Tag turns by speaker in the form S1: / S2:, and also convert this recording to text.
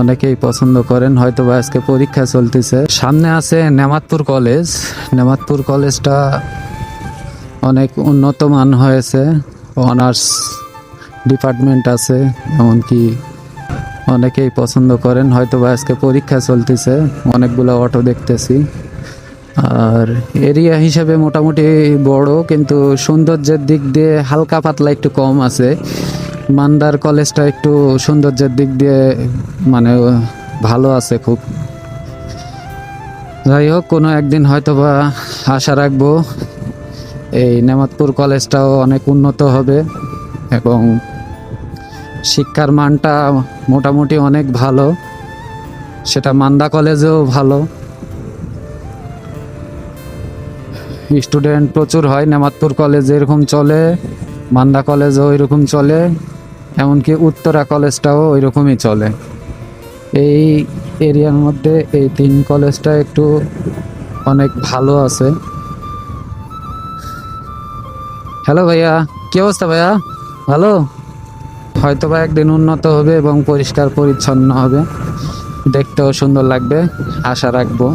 S1: অনেকেই পছন্দ করেন, হয়তো বা আজকে পরীক্ষা চলতেছে। সামনে আছে নেমাতপুর কলেজ। নেমাতপুর কলেজটা অনেক উন্নত মান হয়েছে, অনার্স ডিপার্টমেন্ট আছে, এমনকি অনেকেই পছন্দ করেন, হয়তো বা আজকে পরীক্ষা চলতেছে। অনেকগুলো অটো দেখতেছি, আর এরিয়া হিসাবে মোটামুটি বড়, কিন্তু সৌন্দর্যের দিক দিয়ে হালকা পাতলা একটু কম আছে। মান্দার কলেজটা একটু সৌন্দর্যের দিক দিয়ে মানে ভালো আছে খুব। যাই হোক, কোনো একদিন হয়তো বা আশা রাখবো এই নেমাতপুর কলেজটাও অনেক উন্নত হবে এবং শিক্ষার মানটা মোটামুটি অনেক ভালো। সেটা মান্দা কলেজেও ভালো, স্টুডেন্ট প্রচুর হয়। নেমাতপুর কলেজে এরকম চলে, মান্দা কলেজও ওইরকম চলে, এমনকি উত্তরা কলেজটাও ওই রকমই চলে। এই এরিয়ার মধ্যে এই তিন কলেজটা একটু অনেক ভালো আছে। হ্যালো ভাইয়া, কি অবস্থা ভাইয়া? ভালো? হয়তো বা একদিন উন্নত হবে এবং পরিষ্কার পরিচ্ছন্ন হবে, দেখতেও সুন্দর লাগবে, আশা রাখবো।